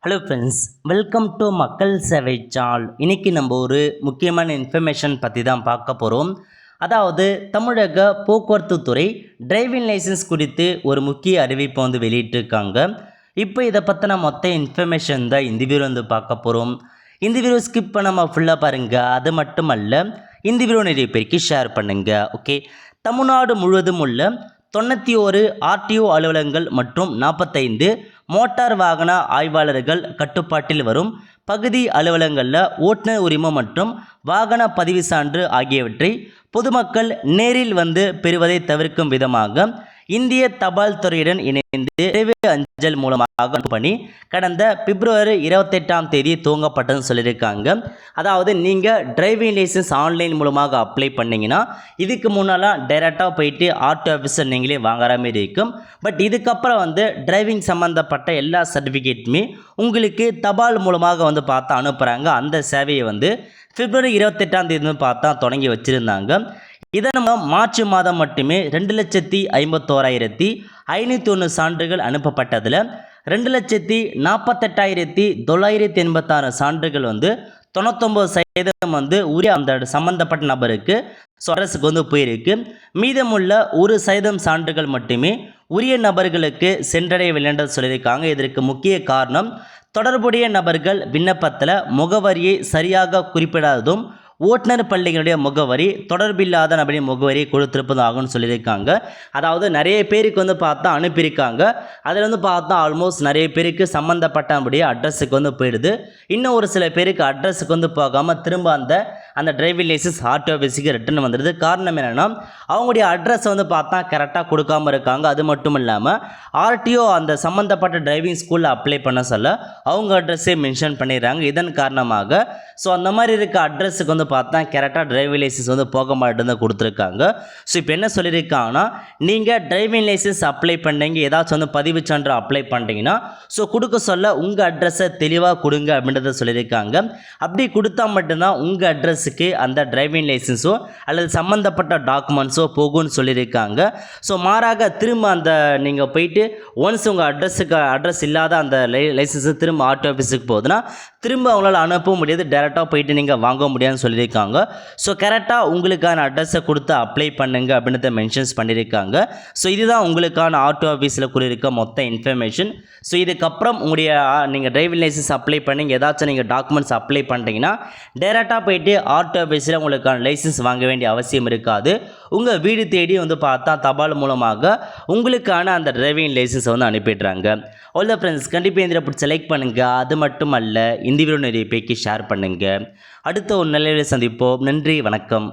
Hello friends, welcome to மக்கள் சேவை சால். இன்றைக்கி நம்ம ஒரு முக்கியமான இன்ஃபர்மேஷன் பற்றி தான் பார்க்க போகிறோம். அதாவது தமிழக போக்குவரத்து துறை டிரைவிங் லைசன்ஸ் குறித்து ஒரு முக்கிய அறிவிப்பை வெளியிட்டிருக்காங்க. இப்போ இதை பற்றின மொத்த இன்ஃபர்மேஷன் தான் இந்த வீடியோ பார்க்க போகிறோம். இந்த வீடியோ ஸ்கிப் பண்ணாமல் ஃபுல்லாக பாருங்கள். அது மட்டுமல்ல, இந்த வீடியோ நிறைய பேருக்கு ஷேர் பண்ணுங்கள். ஓகே, தமிழ்நாடு முழுவதும் உள்ள 91 ஆர்டிஓ அலுவலகங்கள் மற்றும் 45 மோட்டார் வாகன ஆய்வாளர்கள் கட்டுப்பாட்டில் வரும் பகுதி அலுவலகங்களில் ஓட்டுநர் உரிமம் மற்றும் வாகன பதிவு சான்று ஆகியவற்றை பொதுமக்கள் நேரில் வந்து பெறுவதை தவிர்க்கும் விதமாக இந்திய தபால் துறையுடன் இணைந்து விரைவு அஞ்சல் மூலமாக பணி கடந்த பிப்ரவரி 28 துவங்கப்பட்டதுன்னு சொல்லியிருக்காங்க. அதாவது நீங்கள் டிரைவிங் லைசன்ஸ் ஆன்லைன் மூலமாக அப்ளை பண்ணிங்கன்னா இதுக்கு முன்னெல்லாம் டைரெக்டாக போயிட்டு ஆர்டிஓ ஆஃபீஸர் நீங்களே வாங்குற மாதிரி இருக்கும். பட் இதுக்கப்புறம் டிரைவிங் சம்மந்தப்பட்ட எல்லா சர்டிஃபிகேட்டுமே உங்களுக்கு தபால் மூலமாக பார்த்தா அனுப்புகிறாங்க. அந்த சேவையை பிப்ரவரி 28 பார்த்தா தொடங்கி வச்சுருந்தாங்க. இதை நம்ம மார்ச் மாதம் மட்டுமே 2,51,501 சான்றுகள் அனுப்பப்பட்டதில் 2,48,986 சான்றுகள் 99% உரிய அந்த சம்பந்தப்பட்ட நபருக்கு அரசுக்கு போயிருக்கு. மீதமுள்ள 1% சான்றுகள் மட்டுமே உரிய நபர்களுக்கு சென்றடையவில்லை என்று சொல்லியிருக்காங்க. இதற்கு முக்கிய காரணம் தொடர்புடைய நபர்கள் விண்ணப்பத்தில் முகவரியை சரியாக குறிப்பிடாததும் ஓட்டுநர் பள்ளிகளுடைய முகவரி தொடர்பில்லாத நபரின் முகவரி கொடுத்திருப்பதாகவும் சொல்லியிருக்காங்க. அதாவது நிறைய பேருக்கு பார்த்தா அனுப்பியிருக்காங்க. அதில் பார்த்தா ஆல்மோஸ்ட் நிறைய பேருக்கு சம்மந்தப்பட்டபடியே அட்ரஸுக்கு போயிடுது. இன்னும் ஒரு சில பேருக்கு அட்ரஸுக்கு போகாமல் திரும்ப அந்த டிரைவிங் லைசன்ஸ் ஆர்டிஓ ஆஃபீஸுக்கு ரிட்டர்ன் வந்துடுது. காரணம் என்னென்னா அவங்களுடைய அட்ரஸை பார்த்தா கரெக்டாக கொடுக்காமல் இருக்காங்க. அது மட்டும் இல்லாமல் ஆர்டிஓ அந்த சம்மந்தப்பட்ட டிரைவிங் ஸ்கூலில் அப்ளை பண்ண சொல்ல அவங்க அட்ரஸே மென்ஷன் பண்ணிடுறாங்க. இதன் காரணமாக அந்த மாதிரி இருக்க அட்ரஸுக்கு பார்த்தா கரெக்டாக டிரைவிங் லைசன்ஸ் போக மாட்டேன்னு கொடுத்துருக்காங்க. ஸோ இப்போ என்ன சொல்லியிருக்காங்கன்னா, நீங்கள் டிரைவிங் லைசன்ஸ் அப்ளை பண்ணீங்க, ஏதாச்சும் பதிவு சான்று அப்ளை பண்ணுறீங்கன்னா கொடுக்க சொல்ல உங்கள் அட்ரஸை தெளிவாக கொடுங்க அப்படின்றத சொல்லியிருக்காங்க. அப்படி கொடுத்தா மட்டும்தான் உங்கள் அட்ரஸுக்கு அந்த டிரைவிங் லைசன்ஸோ அல்லது சம்மந்தப்பட்ட டாக்குமெண்ட்ஸோ போகும்னு சொல்லியிருக்காங்க. மாறாக திரும்ப நீங்கள் போயிட்டு ஒன்ஸ் உங்கள் அட்ரஸ் இல்லாத அந்த லைசன்ஸு திரும்ப ஆர்டிஓ ஆஃபீஸுக்கு போகுதுன்னா திரும்ப அவங்களால் அனுப்ப முடியாது, டைரெக்டாக போயிட்டு நீங்கள் வாங்க முடியாதுன்னு சொல்லியிருக்காங்க. கரெக்டாக உங்களுக்கான அட்ரஸை கொடுத்து அப்ளை பண்ணுங்க அப்படின்றத மென்ஷன்ஸ் பண்ணியிருக்காங்க. இதுதான் உங்களுக்கான ஆர்டிஓ ஆஃபீஸில் கூறியிருக்க மொத்த இன்ஃபர்மேஷன். இதுக்கப்புறம் நீங்கள் டிரைவிங் லைசன்ஸ் அப்ளை பண்ணிங்க, ஏதாச்சும் நீங்கள் டாக்குமெண்ட்ஸ் அப்ளை பண்ணுறீங்கன்னா டைரெக்டாக போயிட்டு ஆர்டிஓ ஆஃபீஸில் உங்களுக்கான லைசன்ஸ் வாங்க வேண்டிய அவசியம் இருக்காது. உங்கள் வீடு தேடி பார்த்தா தபால் மூலமாக உங்களுக்கான அந்த டிரைவிங் லைசன்ஸை அனுப்பிடுறாங்க. ஆல் த ஃப்ரெண்ட்ஸ், கண்டிப்பாக இந்த பிடிச்ச லைக் பண்ணுங்கள். அது மட்டும் அல்ல, இந்த வீடியோ நிறைய பேருக்கு ஷேர் பண்ணுங்கள். அடுத்த ஒரு நல்ல சந்திப்போம். நன்றி, வணக்கம்.